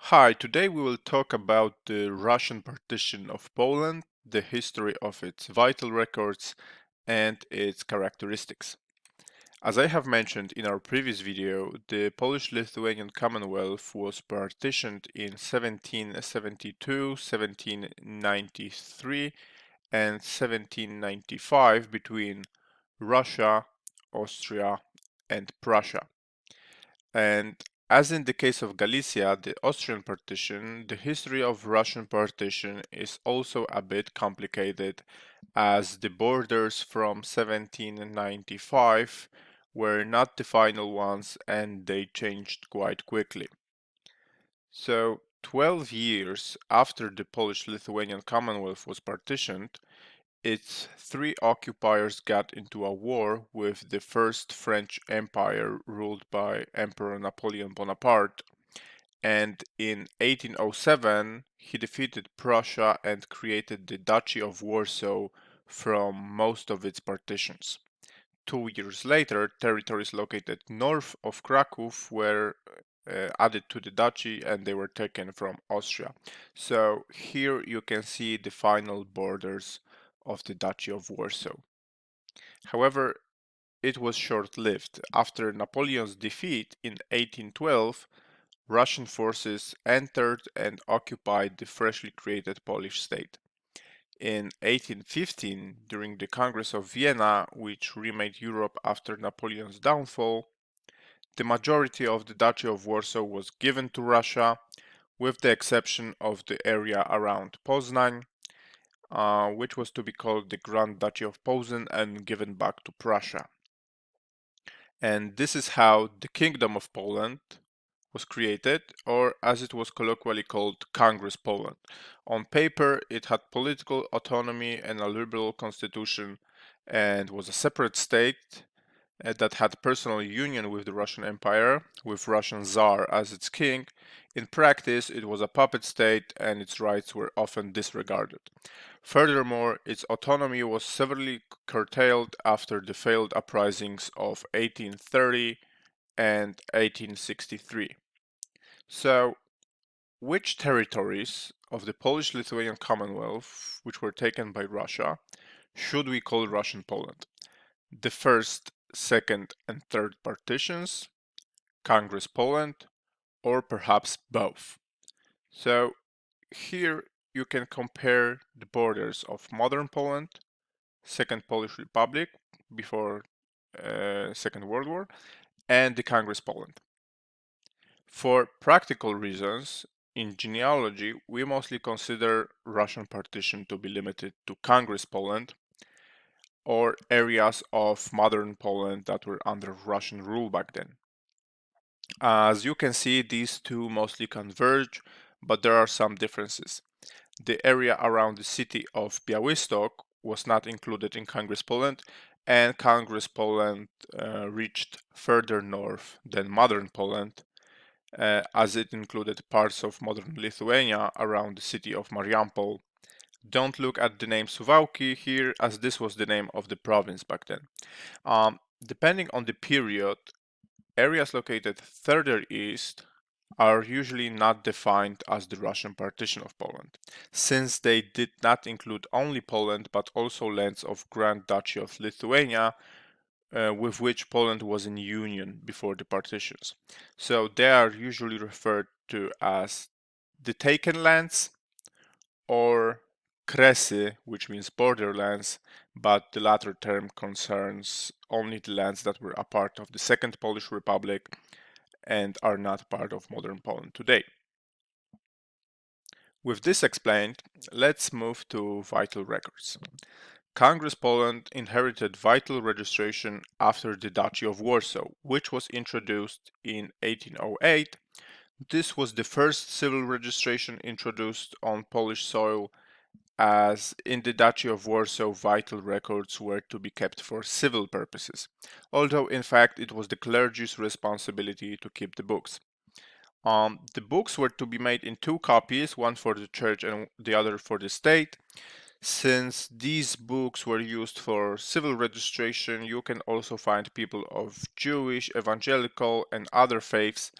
Hi, today we will talk about the Russian partition of Poland, the history of its vital records, and its characteristics. As I have mentioned in our previous video, the Polish-Lithuanian Commonwealth was partitioned in 1772, 1793, and 1795 between Russia, Austria, and Prussia. And as in the case of Galicia, the Austrian partition, the history of Russian partition is also a bit complicated, as the borders from 1795 were not the final ones and they changed quite quickly. So 12 years after the Polish-Lithuanian Commonwealth was partitioned, its three occupiers got into a war with the First French Empire ruled by Emperor Napoleon Bonaparte, and in 1807 he defeated Prussia and created the Duchy of Warsaw from most of its partitions. 2 years later, territories located north of Krakow were added to the duchy and they were taken from Austria. So here you can see the final borders of the Duchy of Warsaw. However, it was short-lived. After Napoleon's defeat in 1812, Russian forces entered and occupied the freshly created Polish state. In 1815, during the Congress of Vienna, which remade Europe after Napoleon's downfall, the majority of the Duchy of Warsaw was given to Russia, with the exception of the area around Poznań, which was to be called the Grand Duchy of Posen and given back to Prussia. And this is how the Kingdom of Poland was created, or as it was colloquially called, Congress Poland. On paper, it had political autonomy and a liberal constitution and was a separate state that had personal union with the Russian Empire, with Russian Tsar as its king. In practice, it was a puppet state and its rights were often disregarded. Furthermore, its autonomy was severely curtailed after the failed uprisings of 1830 and 1863. So, which territories of the Polish-Lithuanian Commonwealth, which were taken by Russia, should we call Russian Poland? The first, second, and third partitions, Congress Poland, or perhaps both. So here you can compare the borders of modern Poland, Second Polish Republic before Second World War, and the Congress Poland. For practical reasons, in genealogy, we mostly consider Russian partition to be limited to Congress Poland or areas of modern Poland that were under Russian rule back then. As you can see, these two mostly converge, but there are some differences. The area around the city of Białystok was not included in Congress Poland, and Congress Poland reached further north than modern Poland, as it included parts of modern Lithuania around the city of Mariampol. Don't look at the name Suwałki here, as this was the name of the province back then. Depending on the period, areas located further east are usually not defined as the Russian partition of Poland, since they did not include only Poland but also lands of Grand Duchy of Lithuania, with which Poland was in union before the partitions. So they are usually referred to as the taken lands or kresy, which means borderlands, but the latter term concerns only the lands that were a part of the Second Polish Republic and are not part of modern Poland today. With this explained, let's move to vital records. Congress Poland inherited vital registration after the Duchy of Warsaw, which was introduced in 1808. This was the first civil registration introduced on Polish soil, as in the Duchy of Warsaw vital records were to be kept for civil purposes, although in fact it was the clergy's responsibility to keep the books. The books were to be made in two copies, one for the church and the other for the state. Since these books were used for civil registration, you can also find people of Jewish, evangelical, and other faiths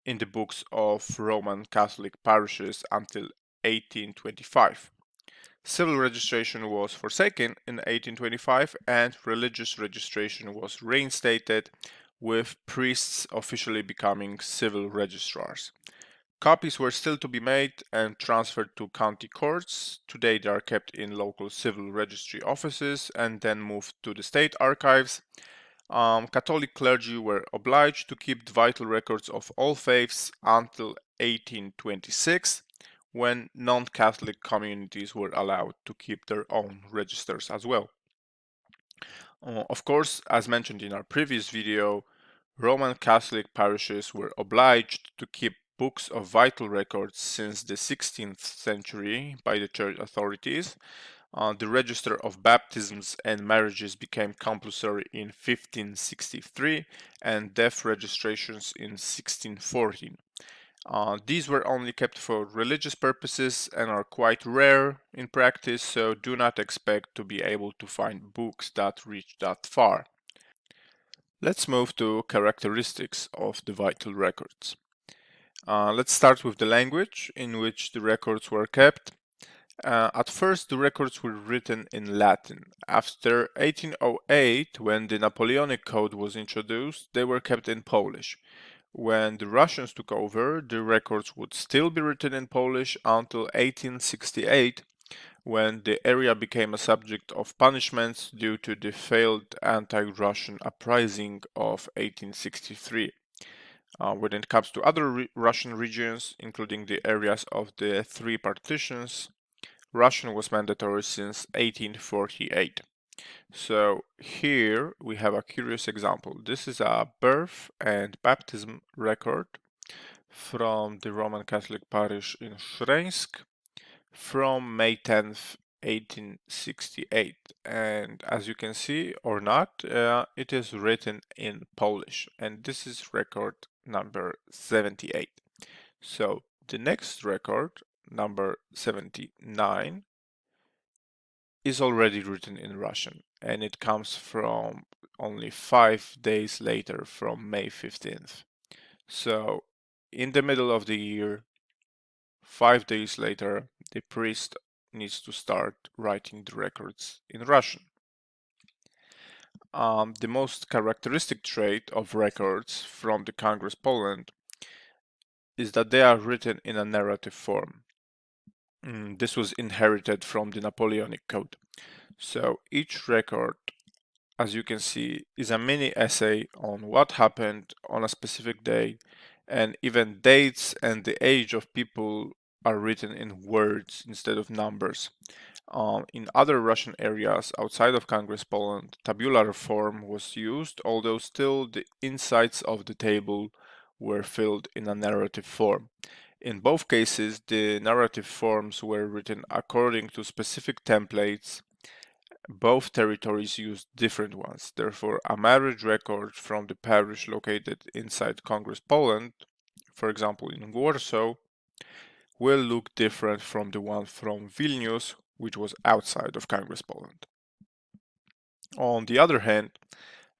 in the books of Roman Catholic parishes until 1825. Civil registration was forsaken in 1825 and religious registration was reinstated, with priests officially becoming civil registrars. Copies were still to be made and transferred to county courts. Today they are kept in local civil registry offices and then moved to the state archives. Catholic clergy were obliged to keep the vital records of all faiths until 1826, when non-Catholic communities were allowed to keep their own registers as well. Of course, as mentioned in our previous video, Roman Catholic parishes were obliged to keep books of vital records since the 16th century by the church authorities. The register of baptisms and marriages became compulsory in 1563 and death registrations in 1614. These were only kept for religious purposes and are quite rare in practice, so do not expect to be able to find books that reach that far. Let's move to characteristics of the vital records. Let's start with the language in which the records were kept. At first, the records were written in Latin. After 1808, when the Napoleonic Code was introduced, they were kept in Polish. When the Russians took over, the records would still be written in Polish until 1868, when the area became a subject of punishments due to the failed anti-Russian uprising of 1863. When it comes to other Russian regions, including the areas of the three partitions, Russian was mandatory since 1848. So here we have a curious example. This is a birth and baptism record from the Roman Catholic parish in Szreńsk from May 10th, 1868. And as you can see or not, it is written in Polish. And this is record number 78. So the next record, number 79, is already written in Russian, and it comes from only 5 days later, from May 15th. So in the middle of the year, 5 days later, the priest needs to start writing the records in Russian. The most characteristic trait of records from the Congress Poland is that they are written in a narrative form. This was inherited from the Napoleonic Code. So each record, as you can see, is a mini essay on what happened on a specific day, and even dates and the age of people are written in words instead of numbers. In other Russian areas outside of Congress Poland, tabular form was used, although still the insides of the table were filled in a narrative form. In both cases, the narrative forms were written according to specific templates. Both territories used different ones. Therefore, a marriage record from the parish located inside Congress Poland, for example in Warsaw, will look different from the one from Vilnius, which was outside of Congress Poland. On the other hand,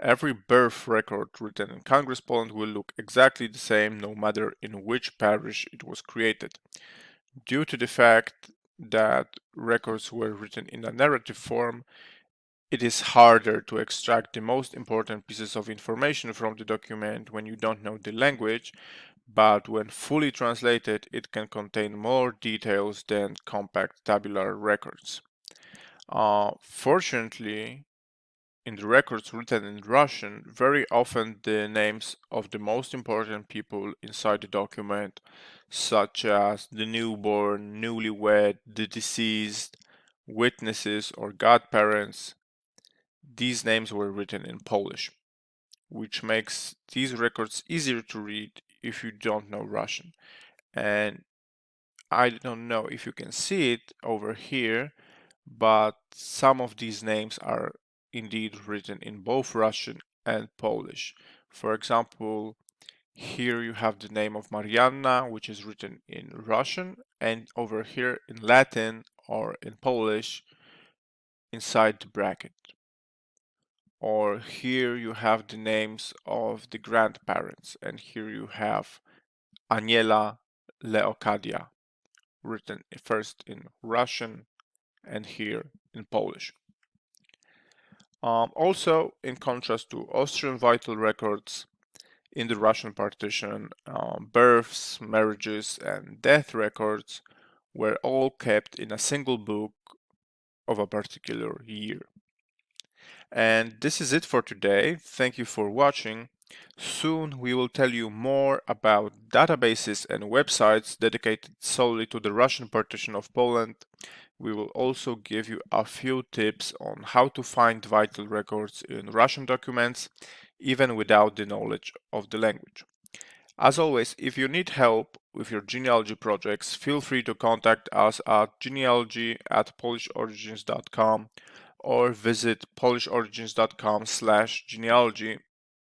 every birth record written in Congress Poland will look exactly the same no matter in which parish it was created, due to the fact that records were written in a narrative form. It is harder to extract the most important pieces of information from the document when you don't know the language, but when fully translated, it can contain more details than compact tabular records. Fortunately, in the records written in Russian, very often the names of the most important people inside the document, such as the newborn, newlywed, the deceased, witnesses, or godparents, these names were written in Polish, which makes these records easier to read if you don't know Russian. And I don't know if you can see it over here, but some of these names are indeed written in both Russian and Polish. For example, here you have the name of Marianna, which is written in Russian, and over here in Latin or in Polish inside the bracket. Or here you have the names of the grandparents, and here you have Aniela Leocadia, written first in Russian and here in Polish. Also, in contrast to Austrian vital records, in the Russian partition, births, marriages, and death records were all kept in a single book of a particular year. And this is it for today. Thank you for watching. Soon we will tell you more about databases and websites dedicated solely to the Russian partition of Poland. We will also give you a few tips on how to find vital records in Russian documents, even without the knowledge of the language. As always, if you need help with your genealogy projects, feel free to contact us at genealogy@polishorigins.com or visit polishorigins.com/genealogy